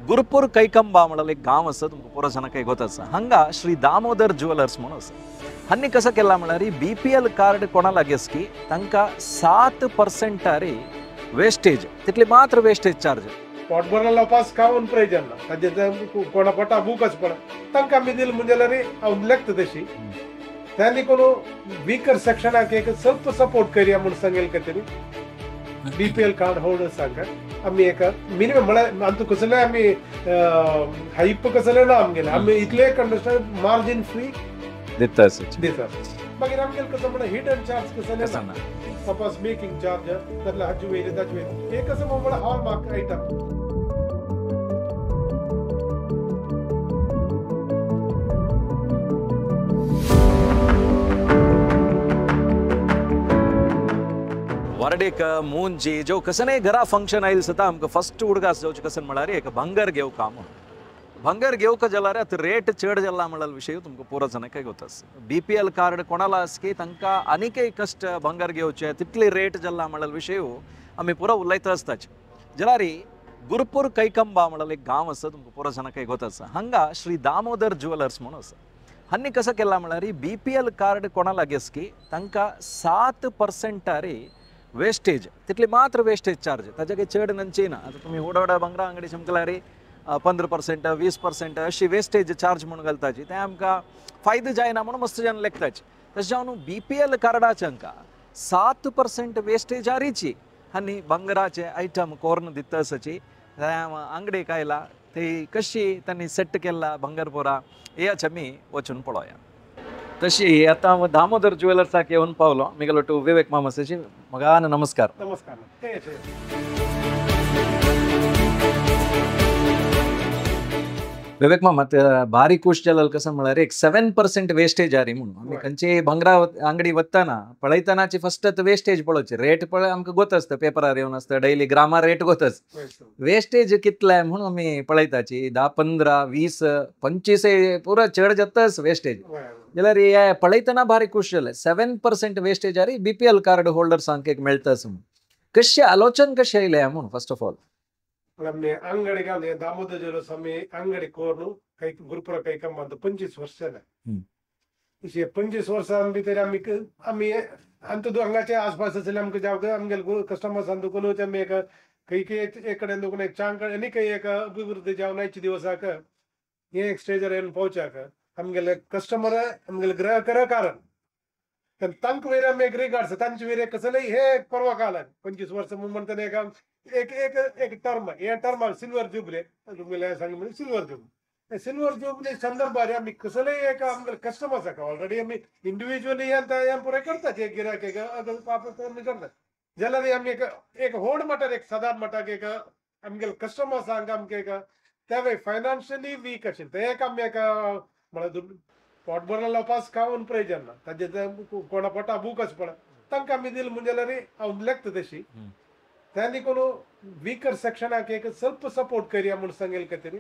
गुरुपूर कैकंबा म्हणलं एक गाव असं तुमका पुरा जण काही गोत असं हंगा श्री दामोदर ज्वेलर्स म्हणून असं हन्नी कसं केला म्हणारी BPL कार्ड कोणाला गेस की तांका 7% रे वेस्टेज तिथले मात्र वेस्टेज चार्ज पोटभरला लोपास कावून प्रयोजन ताजेचं कोणा पोटा भूकच पड तांकां आमी दिल म्हणजे ಅವ್ನು ಲೆಕ್ತ तशी त्यांनी कोनो वीकर सेक्शनाक एक ಸ್ವಲ್ಪ सपोर्ट करूया म्हणून सांगेल कतरी BPL कार्ड होल्डर्स सांगा आम्ही एक मिनिमम मला अंतु कसले आम्ही हाईप कसले ना आमगेले आम्ही इतले कंडिशन मार्जिन फ्री देता असं मागीर आमगेल कसं म्हणा हिडन चार्ज कसले ना सपोज मेकिंग चार्ज त्यातला हजू वेले दाजू वेले हे कसं म्हणा हॉल मार्क आयटम वरडेक मूंजी जो कसने घरा फंक्शन आयल सता आमका फर्स्ट उडगास जावचे कसन म्हळ्यार एक भंगर घेव काम भंगर घेव का जल्यार आता रेट चड जाला म्हणल विषय तुमका पुरो जण काय गोतस BPL कार्ड कोणाला असके तांका अनेकय कष्ट भंगर घेवचे तितले रेट जल्ला म्हणल विषय आम्ही पुरो उलयत असताच जलारी गुरुपूर कैकंबा म्हणल एक गाव असं तुमका पुरो जण काय गोतस हंगा श्री दामोदर ज्वेलर्स म्हणून असं हन्नी कसं केला म्हणारी BPL कार्ड कोणाला गेस की तांका 7% रे वेस्टेज तिथले मात्र वेस्टेज चार्ज ताजे काही चड नंची ना आता तुम्ही वडा बंगरा अंगडी चमकला रे 15% 20% अशी वेस्टेज चार्ज म्हणून घालताची ते आमकां फायदो जायना म्हणून मस्त जण लेखताची तशें जावन BPL कार्डाचे अंका 7% वेस्टेज आरीची आनी बंगराचे आयटम कोर्न दितसाची अंगडी कायला ते कशी त्यांनी सेट केला बंगरपुरा याच आमी वचून पळोवया तशी आता दामोदर ज्वेलर्साक येऊन पावलो मी गेलो टू विवेक मामासाची मगान नमस्कार नमस्कार विवेक मामा भारी खुश जालें कसं म्हळ्यार एक 7% वेस्टेज आरी म्हणून आमी खंयची भंगरा अंगडी वतना पळयतनाची फस्ट वेस्टेज पळोवची रेट पळय आमकां गोत आसता पेपरार येवन आसता डेली ग्रामार रेट गोतच वेस्टेज कितले म्हणून आमी पळयताची 10 15 20 25 पुरो चड जाताच वेस्टेज जाल्यार हे पळयतना भारी खुश जालें 7% वेस्टेज आरी BPL कार्ड होल्डर्सांक एक मेळटास म्हणून कशें आलोचन कशें येयलें म्हणून फर्स्ट ऑफ ऑल ಅಂಗಡಿಗೆ ಅಲ್ಲಿ ದಾಮೋದರ ಜ್ಯುವೆಲರ್ಸ್ ಆಮಿ ಅಂಗಡಿ ಕೋರ್ನು ಕೈ ಗುರುಪುರ ಕೈಕಂಬ ಅಂತ 25 ವರ್ಷ झाला 25 वर्ष भितर आम्ही अंतदो हांगाचे आसपास असले आमकां जावं आमगेले कस्टमर्स कोण आमी एक खंय एक कडेन दुखून एक चांग आनी खंय एक अभिवृद्धी जावनायचे दिवसाक हे एक स्टेजर येवन पावच्याक आमगेले कस्टमर आमगेले ग्राहक कारण तांकां वेरे आमी एक रिगार्ड्स तांचे वेरे कसले हे परवा कालान 25 वर्ष म्हणटा एक एक एक टर्म हे टर्म सिल्वर जुबले तुमगे सांग म्हणजे सिल्वर जुबले संदर्भात आम्ही कसले एक आमगे कस्टमर्स आका ऑलरेडी आम्ही इंडिव्हिज्युअली हें पुरे करतात एक गिरायक एक करतात जाल्यार आमी एक होड मटार एक सादारण मटाक एक आमगे कस्टमर्सांक आमकां एक त्या फायनान्शियली वीक आशिल्ले ते एक आमी एक म्हळ्यार पोटभरला लोपास कावून प्रयोजन ना ताजेचं कोणा पोटा भूकच पड तांकां आमी दिल म्हणजे हांव लेखता तशी त्यांनी कोनो वीकर सेक्शनाक एक ಸ್ವಲ್ಪ सपोर्ट करूया म्हणून सांगेल कतरी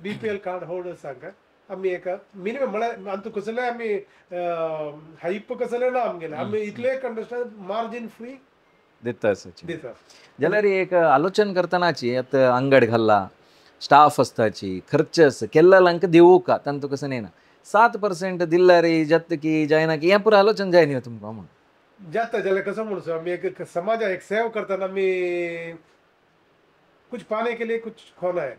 BPL कार्ड होल्डर्स सांगा आम्ही एक मिनिमम मला अंतु कसले आम्ही हाईप कसले ना आमगेले आम्ही इतले कंडिशन मार्जिन फ्री देता जाल्यार एक आलोचन करतनाची आता अंगड घाल्ला स्टाफ असताची खर्च केल्लांक देवू का तांतू कसं नाही ना 7% दिल्ला रे जत की जायना की हे पुरं आलोचन जायनी तुमकां म्हणून जाता जाल्यार कसं म्हणू आम्ही एक समाज एक सेव करताना आम्ही कुछ पाने के लिए कुछ खोना है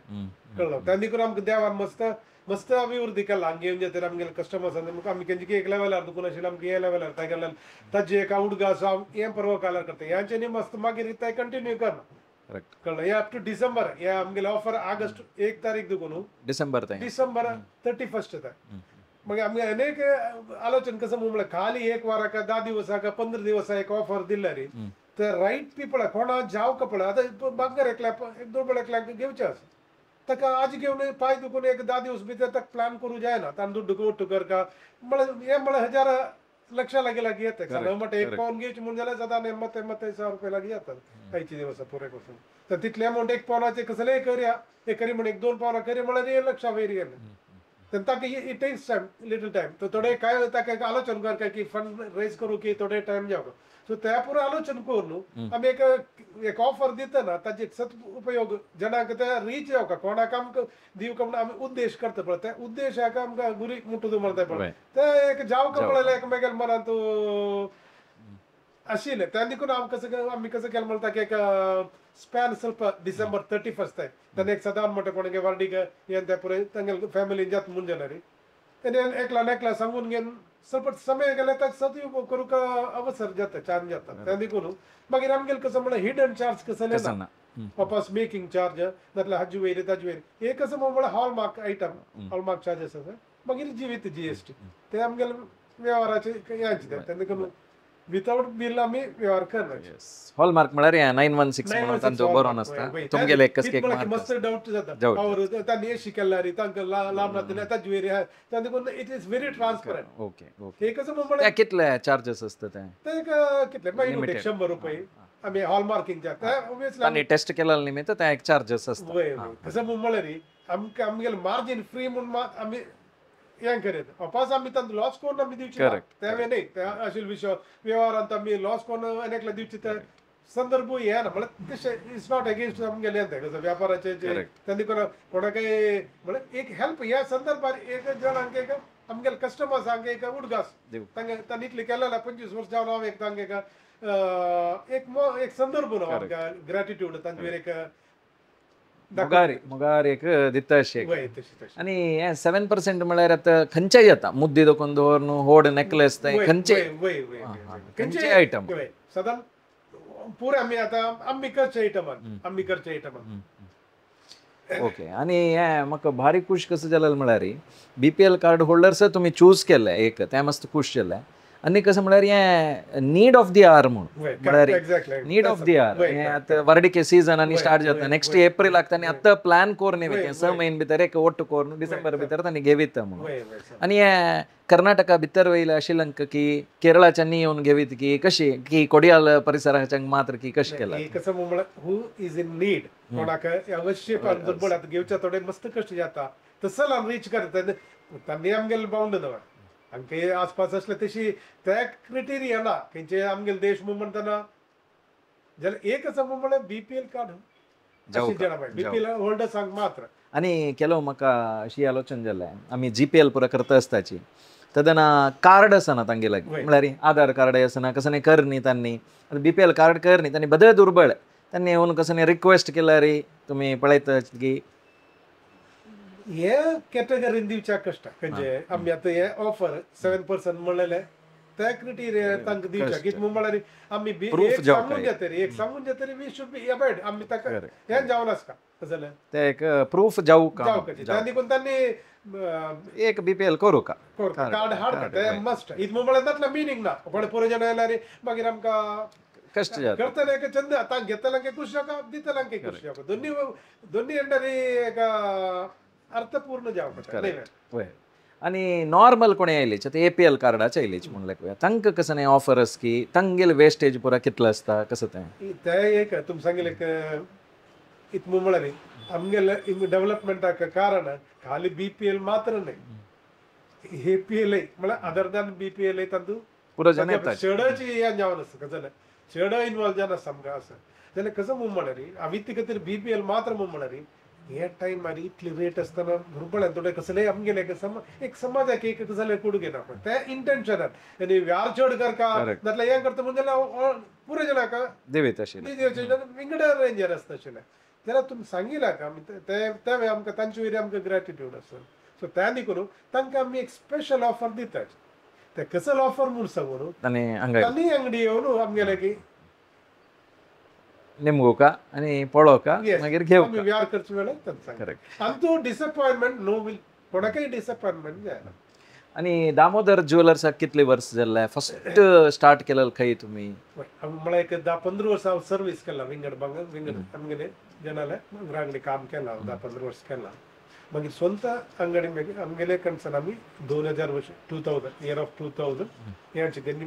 कळलं त्यांनी करून आमकां देवान मस्त मस्त अभिवृद्धी केला हांगा येवन जेतर आमगेले कस्टमर्स आमी केंची एक लेवलार दुकान आशिल्लें आमकां हे लेवलार ताका गेल्यार ताजे एका उडगास हें परवा कालार करता ह्यांचे न्ही मस्त मागीर ते कंटिन्यू करना कळलं हे अप टू डिसेंबर हे आमगेले ऑफर ऑगस्ट 1 तारीख दुखून डिसेंबर 31 मग आम्ही अनेक आलोचन कसं म्हणलं खाली एक वाराक 10 दिवसाक 15 दिवस एक ऑफर दिला रे तर राईट पीपल कोणा जाव कपड आता बंगर एकल्या एक दोन एकल्याक घेवचे आसा ताका आज घेवन पांय दुखून एक 10 दिवस भितर ताका प्लॅन करूं जायना तांणी दुड्ड ओट्ट करका म्हळ्यार हे म्हळ्यार हजार लक्ष लागी येता म्हणटा एक पावन घेवची म्हणून जाल्यार सदां 100 रुपया लागी येता कांयचे दिवस पुरे करून तर तितले अमावंट एक पावनाचे कसलेय करया एक करी म्हण एक 2 पावनां करी म्हळ्यार 1 लक्षा वयर गेले तर ताका it takes time little time तर थोडे काय ताका आलोचना करता की फंड रेज करू की थोडे टाइम जावं सो त्या पुरो आलोचना करून आमी एक ऑफर दितना ताचे सदुपयोग जनाक ते रीच जावं कोणाक आमकां दिवका म्हणून आमी उद्देश करता पळय त्या उद्देशाक आमकां गुरी मुठून म्हणटा पळय ते एक जावं पळयलें एकामेकाल मनांत आशिल्लें त्या देखून आमी कसं केलें म्हणटा की एक स्पॅन ಸ್ವಲ್ಪ ಡಿಸೆಂಬರ್ 31st ಆಯ್ತು ತನ್ನ एक ಸದಾನ್ ಮಟ್ಟ ಕೊನೆಗೆ ವರ್ಡಿಗೆ ಎಂತ ಪುರ ತಂಗಲ್ ಫ್ಯಾಮಿಲಿ ಜಾತ್ ಮುಂಜಾನೆ एकला सांगून घेऊन ಸ್ವಲ್ಪ समय गेला तर सदुपयोग करूक अवसर जाता चान्स जाता त्या देखून मागीर आमगेल कसं म्हणा हिडन चार्ज कसं लेना वापस मेकिंग चार्ज नातल्या हाजी वयले ताजे वयले हे कसं म्हणा हॉलमार्क आयटम हॉलमार्क चार्जेस आसा मागीर जीवित जीएसटी ते आमगेल व्यवहाराचे यांचे त्या देखून विथआउट बिल आम्ही व्यवहार करणार हॉलमार्क म्हळ्यार 916 म्हणून तांचो बरोवन आसता तुमगेले कसके मस्त डाउट जाता और तांणी एशी केल्यार तांकां लांब रावतले ताजे वयरे त्या देखून it is very transparent okay हे कसं म्हणा कितले चार्जेस असता ते कितले महिने 100 रुपये आम्ही हॉलमार्किंग जाता ऑब्वियसली तांणी टेस्ट केला निमित्त त्या एक चार्जेस असता कसं म्हणल्यार आमकां आमगेल मार्जिन फ्री म्हणून आमी हें करीत वापस आमी तांकां लॉस कोरून आमी दिवची तेवे न्ही ते आशिल्ले विशय व्यवहारांत आमी लॉस कोरून अनेकला दिवची ते संदर्भ हे ना म्हळ्यार तशें इट्स नॉट अगेन्स्ट आमगेले हें कसं व्यापाराचे तांणी कोणाकय म्हळ्यार एक हेल्प ह्या संदर्भात एक जणांक एक आमगेले कस्टमर्सांक एक उडगास तांकां तांणी इतलें केलें 25 वर्स जावन हांव एक तांकां एक संदर्भ न्हू आमकां ग्रॅटिट्यूड तांचे एक मुगार एक दिता अशें आनी हे 7% म्हळ्यार आतां खंयचेय येता मुद्दी दोकून दवरून होड नेकलेस खंयचे आयटम सदां पुरे आमी आतां आमी करचे आयटमान ओके आनी हे म्हाका भारी खूश कसो जालें म्हळ्यार BPL कार्ड होल्डर्स तुमी चूज केले एक ते मस्त खूश जाले आनी कसं म्हळ्यार हे नीड ऑफ दी आर म्हणून म्हळ्यार नीड ऑफ दी आर हे आतां वर्डिके सीजन आनी स्टार्ट जाता नेक्स्ट एप्रिलाक तांणी आतां प्लॅन कोरून येवें 6 म्हयने भितर एक ओट्ट कोरून डिसेंबर भितर तांणी घेवीत म्हणून आनी हे कर्नाटका भितर वयले आशिल्ल्यांक की केरळाच्यानी येवन घेवीत की कशी की कोडियाल परिसराच्यांक मात्र की कशें केलां कसं म्हळ्यार हू इज इन नीड कोणाक अवश्य आतां घेवचे थोडे मस्त कश्ट जाता तसं आमी रीच करता तांणी आमगेले बाउंड ना आमचे आसपास असले तशी त्या क्रिटेरिया ना खंयचे आमगेले देश म्हणटना जाल्यार एक असं म्हणल्यार BPL कार्ड BPL होल्डर्सांक मात्र आनी केलो म्हाका अशी आलोचना जाल्या आमी GPL पुरा करता आसताची तदना कार्ड आसना तांगे लागीं म्हळ्यार आधार कार्ड आसना कसं करनी तांणी BPL कार्ड करनी तांणी बदल दुर्बळ तांणी येवन कसं रिक्वेस्ट केल्यार तुमी पळयता की हे कॅटेगरीन दिवच्या कष्ट खंयचे आमी आतां हे ऑफर 7% म्हणलेले त्या क्रिटेरिया तांकां दिवच्या कितें म्हळ्यार आमी एक सांगून घेतरी वी शूड बी अवॉइड आमी ताका हें जावन आसता जाल्यार ते एक प्रूफ जावं त्या देखून तांणी एक BPL करू का कार्ड हाड ते मस्ट इथ म्हळ्यार तातलो मिनींग ना पण पुरो जण येयल्यार मागीर आमकां कष्ट जाता करतले चंद तांकां घेतल्यांक खुश जावं दितल्यांक खुश जावं दोन्ही अंडर एक अर्थपूर्ण जावं आनी नॉर्मल कोणी आयलेच ते APL कार्डाचे आयलेच म्हणलें पळय तांकां कसं नाही ऑफर्स की तांगेले वेस्टेज पुरा कितलो आसता कसं ते एक तुमी सांगिल्लें इत म्हळ्यार आमगेले डेव्हलपमेंटाक कारण खाली BPL मात्र न्ही APL म्हळ्यार अदर दॅन BPL तातूंत पुरो जन येता चडची हें जावन आसता जाल्यार चड इन्वॉल्व जावन आसता आमकां आसा जाल्यार कसं म्हळ्यार आमी ती खातीर BPL मात्र म्हळ्यार हे टाइम मारी इतली रेट असताना भरपूर थोडे कसले आमगेले एक समाजाक एक जाल्यार कोडगे ना पण ते इंटेन्शनान आनी व्यार चड करका नातल्यार हें करता म्हणजे पुरो जनाक देवीत आशिल्ले विंगड रेंजर आसता आशिल्ले जाल्यार तुमी सांगिलां का आमी ते आमकां तांचे वयल्यान आमकां ग्रॅटिट्यूड आसा सो त्या देखून तांकां आमी एक स्पेशल ऑफर दितात ते कसले ऑफर म्हूण सांगून तांणी अंगडी येवन आमगेले की नेमगोका आनी पळोवका मागीर घेवका व्यवहार करचे वेळार आनी तो डिसअपॉयंटमेंट नो विल कोणाकय डिसअपॉयंटमेंट जायना आनी दामोदर ज्वेलर्साक कितले वर्स जाल्ले फस्ट स्टार्ट केलें खंय तुमी म्हळ्यार एक 10-15 वर्स हांव सर्वीस केला विंगड आमगेले जनाले अंगडी काम केलां 10-15 वर्स केलां मागीर स्वंत अंगडी मागीर आमगेले कणसान आमी 2000 वर्ष 2000 इयर ऑफ 2000 हेंचे त्यांनी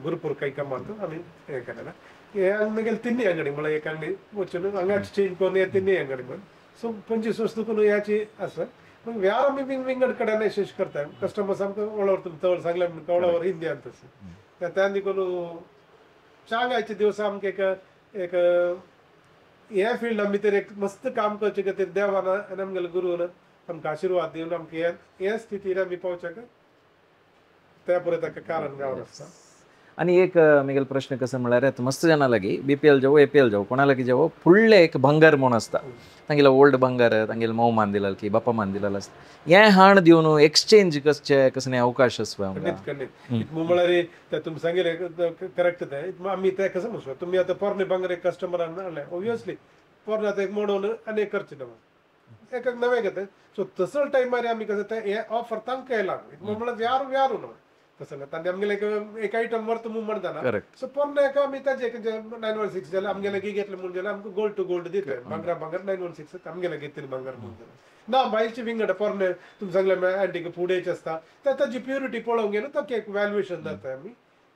गुरुपूर काही कामांत आमी हें केलें हे आमगेले तिन्नी अंगडी म्हळ्यार एक अंगडी वचून हांगा चेंज करून हे तिन्नी अंगडी म्हणून सो 25 वर्स दुखून ह्याची आसा मग व्यार आम्ही विंगड कड्याने शेष करताय कस्टमर्स आमकां वळवर तुमी तवळ सांगल्या म्हणून वळवर हिंदी तशी त्यांनी करून सांगायचे दिवस आमकां एक हे फिल्डा भितर एक मस्त काम करचे खातीर देवान आनी आमगेल्या गुरुन आमकां आशिर्वाद दिवन आमकां हे स्थितीर आमी पावच्याक त्या पळय ताका कारण जावन आसता आणि एक मिगेल प्रश्न कसं म्हळ्यार आता मस्त जाणां लागीं BPL जावं APL जावं कोणा लागीं जावं फुडले एक भंगार म्हूण आसता तांगेलो ओल्ड भंगार तांगेलो मोव मान दिलेलो की बापा मान दिलेलो आसता हें हाण दिवन एक्सचेंज कसले अवकाश आसता खंडीत म्हळ्यार तुमी सांगिल्ले करेक्ट ते आमी ते कसं म्हणू तुमी आतां पोरणे भांगर एक कस्टमरान हाडलें ऑब्वियसली पोरणे आतां एक मोडोवन आनी एक करचें ना एक नवें घेता सो तसो टायमार आमी कसं हे ऑफर तांकां येयला म्हळ्यार व्यारू न्हू तसं तांणी आमगेले एक आयटम व्हरत म्हणून म्हणटाना सो पोरणे एका आमी ताजे 916 जाल्यार आमगेले की घेतले म्हणून जाल्यार आमकां गोल्ड टू गोल्ड दितले भांगर 916 आमगेले घेतली भांगर म्हणून ना बायलची विंगड पोरणे तुमी सांगले अँटीक फुडेचे आसता ताजी प्युरिटी पळोवंक गेलो ताका एक वॅल्युएशन जाता आमी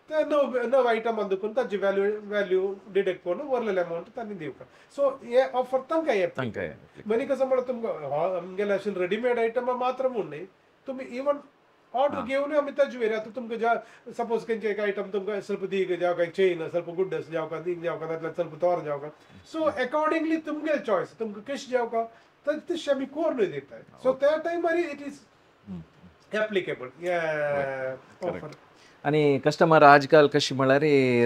ते नव आयटम दुखून ताजी वॅल्यू डिडेक्ट करून वरलेले अमावंट तांणी दिवका सो हे ऑफर तांकां येता मनी कसं म्हणून तुमकां आमगेले अशें रेडीमेड आयटम मात्र म्हणून न्ही तुमी इवन ऑर्डर घेवन आमी ताजे वेर आतां तुमकां ज्या सपोज खंयचे एक आयटम तुमकां ಸ್ವಲ್ಪ दीग जावं चेन ಸ್ವಲ್ಪ गुड्डस जावं दीग जावं तातूंतल्यान ಸ್ವಲ್ಪ तोर जावं सो अकॉर्डिंगली तुमगे चॉयस तुमकां कशें जावं तशें आमी करून दिताय सो त्या टायमार इट इज एप्लिकेबल ऑफर आणि कस्टमर आजकाल कशी म्हळ्यार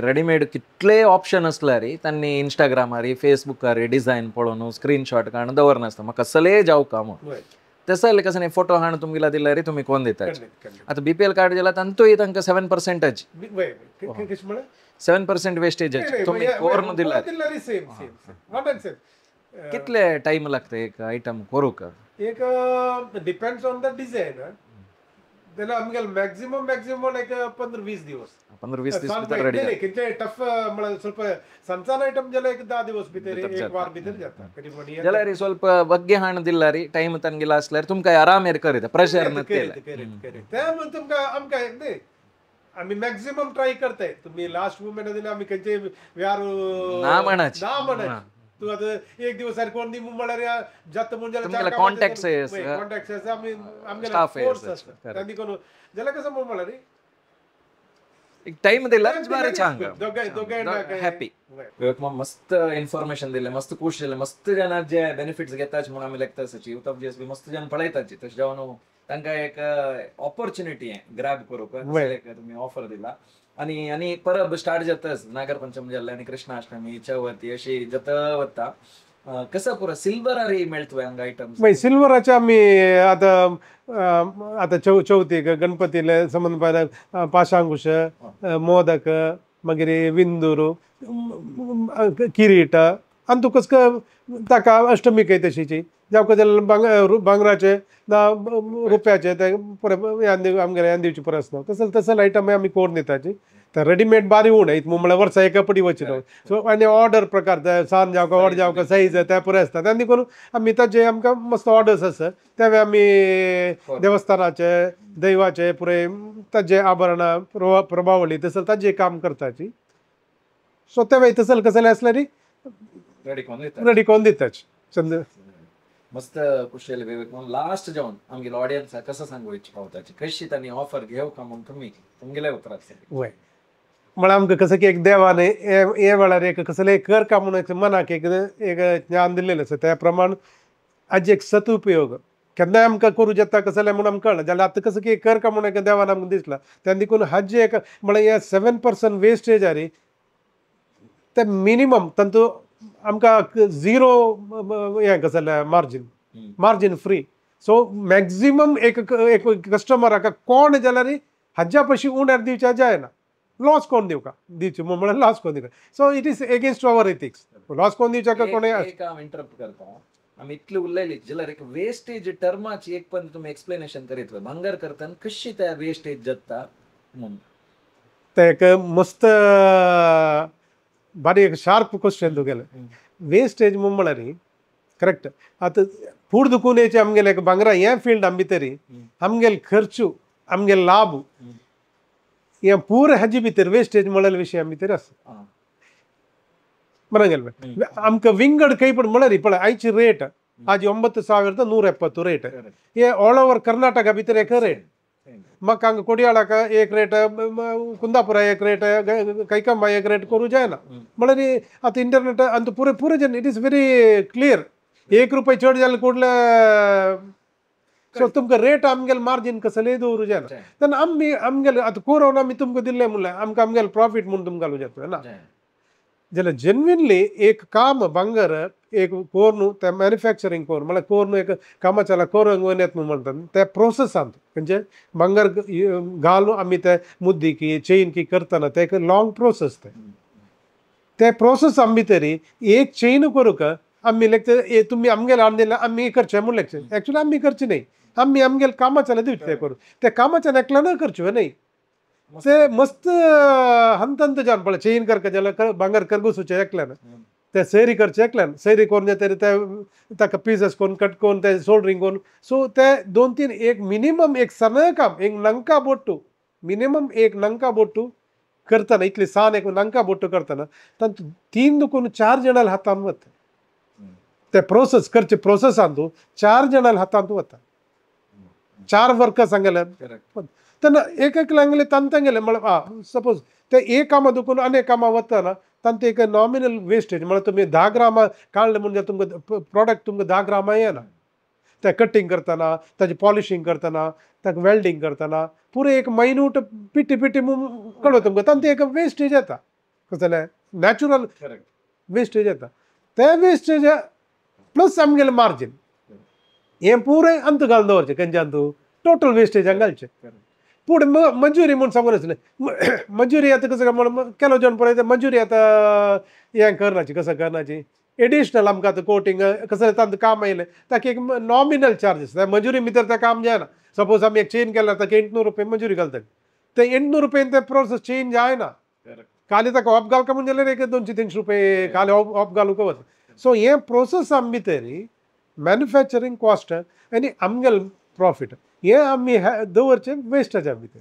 रेडीमेड कितले ऑप्शन असल्यार तांणी इंस्टाग्रामार फेसबुकार डिझायन पळोवन स्क्रीनशॉट काडून दवरनासता म्हाका कसले जावका म्हणून तसं जाल्यार कसं फोटो हाण तुमगेला दिल्यार तुमी कोण दितात आता BPL कार्ड जाल्यार तांतूय तांकां 7% 7% वेस्टेज तुमी कोरून दिल्यार कितले टायम लागता एक आयटम करूंक एक डिपेंड्स ऑन द डिझायन जाल्यार आमगेले मॅक्झिमम एक 15-20 दिवस 15-20 दीस भितर रेडी कितें टफ म्हळ्यार ಸ್ವಲ್ಪ ಸಂಚಾನ ಐಟಮ್ जाल्यार एक 10 दिवस भितर एक वार भितर जाता जाल्यार ಸ್ವಲ್ಪ ಬಗ್ಗೆ हाण दिल्यार टायम तांगेला असल्यार तुमकां आरामेर करीता प्रेशर ना ते म्हणून तुमकां आमकां न्ही आमी मॅक्झिमम ट्राय करताय तुमी लास्ट मुमेंट दिना आमी खंयचे व्यार ना म्हणाच तू आता एक दिवस कोण दी म्हळ्यार जाता म्हणजे कॉन्टॅक्ट्स आमी आमगेले फोर्स आसता तांणी कोण जाल्यार कसं म्हळ्यार एक टाइम दिला बरें सांग हॅपी मस्त इन्फॉर्मेशन दिले मस्त खुश दिले मस्त जाणां जे बेनिफिट्स घेतात म्हणून आमी लेखता तशी यूथ ऑफ जीएसबी मस्त जाण पळयतात तशें जावन तांकां एक ऑपॉर्च्युनिटी ग्रॅब करूंक तुमी ऑफर दिला आणि परब स्टार्ट जाताच नागर पंचम जाल्ले आनी कृष्णाष्टमी चवथी अशी जाता वता कसं पुरो सिल्वरारी मेळटवे हांगा आयटम्स सिल्वराचे आमी आतां चवथीक गणपतीले संबंद पाशांकुश मोदक मागीर विंदूर किरीट आनी तुका ताका अष्टमीक तशीची जावं जाल्यार भांगराचे ना रुपयाचे ते आमगेले दिवचे प्रस्न तसले आयटम आमी करून दिताची रेडीमेड बारी उण म्हळ्यार वर्सा एका पडी वचना सो आनी ऑर्डर प्रकार सान जावं ऑर्डर जावं सायज ते पुरे आसता तांणी करून आमी ताजे आमकां मस्त ऑर्डर्स आसा ते आमी देवस्थानाचे दैवाचे पुरे ताजे आभरणां प्रभावळी तसले ताजे काम करताची सो ते तसले कसले आसल्यार रेडी करून दिताच मस्त कुशल विवेक म्हणून लास्ट जावन आमगेले ऑडियन्साक कसं सांगू इच्छिता कशी तांणी ऑफर घेव का म्हणून तुमगेले उतरात वय म्हळ्यार आमकां कसं की एक देवान हे वेळार एक कसले कर का म्हणून मनाक एक ज्ञान दिल्लेलें आसा त्या प्रमाण हाजे एक सदुपयोग केन्नाय आमकां करूं येता कसले म्हणून आमकां कळना जाल्यार आतां कसं की कर का म्हणून देवान आमकां दिसला तेन्ना देखून हाजे एक म्हळ्यार हे 7% वेस्टेज आरे ते मिनिमम तांतू आमकां झिरो हें कसलें मार्जीन फ्री सो मॅक्झिमम एक कस्टमराक कोण जाल्यार हाज्या पयशे उण्यार दिवचे जायना लॉस कोण दिवका दिवचे म्हळ्यार लॉस कोण दिवका so it is against our ethics loss कोण दिवचे कोणें इंटरप्ट करता आमी इतले उरलेली जाल्यार एक वेस्टेज टर्माची एक पण तुम्ही एक्सप्लेनेशन करीत भांगर करतना कशी त्या वेस्टेज जाता म्हणून ते एक मस्त बारी एक शार्प क्वेश्चन तुगेलें वेस्टेज म्हळ्यार करेक्ट आतां फूड दुखून येचे आमगेले भांगरा हे फिल्डा भितर आमगेले खर्चू आमगेले लाभ हे पूर हाजे भितर वेस्टेज म्हळ्यार विशया भितर आसा म्हणून गेले आमकां विंगड खंय पण म्हळ्यार पळय आयची रेट आज 9,170 ರೇಟ್ ಏ ಆಲ್ ಓವರ್ ಕರ್ನಾಟಕ ಭಿತರ ಏಕ ರೇಟ್ मग हंग कोडियाळाक एक रेट कुंदापुरा एक रेट कैकंबा एक रेट करू जायना म्हळ्यार आता इंटरनेट अंत पुरे पुरे जन इट इज व्हेरी क्लियर ₹1 चड जालें कुडले सो तुमकां रेट आमगेल मार्जिन कसले दवरू जायना तेन्ना आमगेल आतां कोरोना आमी तुमकां दिल्ले म्हणल्यार आमकां आमगेल प्रॉफिट म्हणून तुमकां घालूं येता ना जाल्यार जेन्युइनली एक काम भांगर एक कोर ते मॅन्युफॅक्चरिंग कोर म्हळ्यार कोर एक कामाच्याला कोरंग वयत म्हणटात ते प्रोसेसांत म्हणजे भांगर घालून आमी ते मुद्दी की चेन की करतना ते एक लॉंग प्रोसेस ते प्रोसेस आमी तरी एक चेन करूंक आमी लायक तुमी आमगेल हाडून दिल्यार आमी करचें म्हूण लायक एक्चुअली आमी करचें न्ही आमी आमगेल कामाच्याला दिवचें ते करून ते कामाच्यान एकल्यान करचें न्ही ते मस्त हंतंत जावन पळय चेन करता जाल्यार भांगर करगुसूचें एकल्यान ते सैरी करचें एकल्यान सैरी करून तरी ते ताका पीसेस करून कट करून ते सोल्डरिंग करून सो ते 2-3 एक मिनिमम एक सगळें काम एक नंका बोट्टू मिनिमम एक नंका बोट्टू करतना इतली सान एक नंका बोट्टू करतना तांतूं 3 दुखून 4 जणांल हातान वता ते प्रोसेस करचे प्रोसेसांतू 4 जणांल हातांत वता 4 वर्कर्स सांगले तेन्ना एक एकल्यान तांतेंगेले म्हळ्यार सपोज ते एक कामां दुखून आनी एक कामां वतना तांतें एक नॉमिनल वेस्टेज म्हळ्यार तुमी 10 ग्रामां काडले म्हणजे तुमकां प्रॉडक्ट तुमकां 10 ग्रामां येना ते कटिंग करतना ताजें पॉलिशींग करतना ताका वेल्डिंग करतना पुरो एक मायन्यूट पिटी पिटी कळो तुमकां तांतें एक वेस्टेज येता कशें जालें नॅचरल वेस्टेज येता ते वेस्टेज प्लस आमगेलें मार्जीन हें पुरें अंत घालून दवरचें खंयच्यान तूं टोटल वेस्टेजाक घालचें पुढे मंजुरी म्हणून सांगून आसलें मंजुरी आतां कसं म्हणून केलो जावन पळय मंजुरी आतां हें करनाची कसं करनाची एडिशनल आमकां आतां कोटिंग कसं तांकां काम येयलें ताका एक नॉमिनल चार्जीस मंजुरी भितर तें काम जायना सपोज आमी एक चेन केल्यार ताका ₹800 मंजुरी घालता ते ₹800 ते प्रोसेस चेंज जायना खाली ताका ऑफ घालता म्हणजे जाल्यार एक ₹200-300 खाली ऑफ घालूंक वता सो हे प्रोसेस आमी भितर मॅन्युफॅक्चरींग कॉस्ट आनी आमगेल प्रॉफीट हे आमी दवरचें वेस्टेजा भितर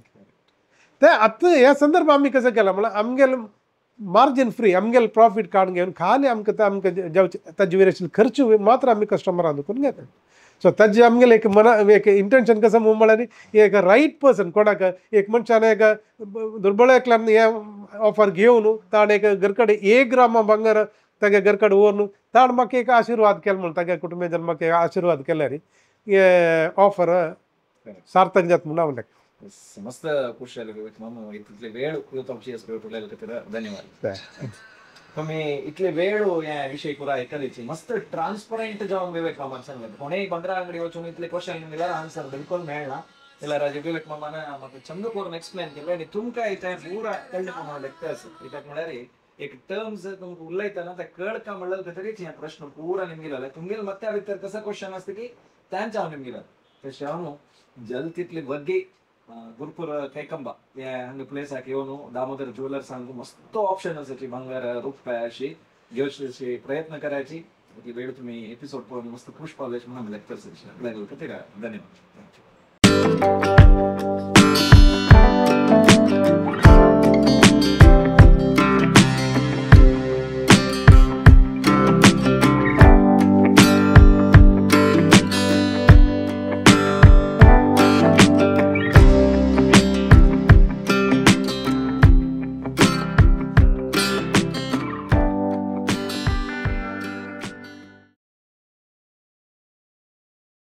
ते आतां ह्या संदर्भात आमी कशें केलां म्हळ्यार आमगेल मार्जीन फ्री आमगेल प्रॉफीट काडून घेवन खाली आमकां ताजे वयर आशिल्ले खर्च मात्र आमी कस्टमरां दुखून घेता सो ताजें आमगेलें एक मना एक इंटेंशन कसं म्हळ्यार एक रायट पर्सन कोणाक एक मनशान एक दुर्बळ एकल्यान हें ऑफर घेवन ताणें एक घर कडेन 1 ग्राम भांगर तागे घर कडेन व्हरून ताणें म्हाका एक आशिर्वाद केलो म्हणून तागे कुटुंबियान म्हाका एक आशिर्वाद केल्यार हे ऑफर सार्थक जाता म्हणून हांव म्हणटा मस्त खुश जालें इतले वेळ आमची उलयले खातीर धन्यवाद तुम्ही इतले वेळ ह्या विषय पुरा आयकलीची मस्त ट्रान्सपरंट जावन विवेक मामान सांगलें कोणेय बंगरा अंगडी वचून इतले क्वेश्चन दिल्यार आन्सर बिलकुल मेळना जाल्यार राजे विवेक मामान म्हाका चंद करून एक्सप्लेन केलें आनी तुमकां तें पुरा कळ्ळें प्रमाणे लेखता कित्याक म्हळ्यार एक टर्म्स तुमकां उलयतना ते कळका म्हणल्यार खातीरच हे प्रश्न पुरा निमगिला तुमगेल मत्या भितर कसं क्वेश्चन आसता की तांच्या हांव निमगिला तशें हांव जल तितली बग्गी गुरुपूर कैकंबा हंग प्लेस येवन दामोदर ज्युवेलर्स मस्त ऑप्शन आसाची भांगर रुपये अशी घेवची प्रयत्न करायची वेळ तुम्ही एपिसोड पळोवन मस्त खुश पावले म्हणून लेक्चर्स धन्यवाद.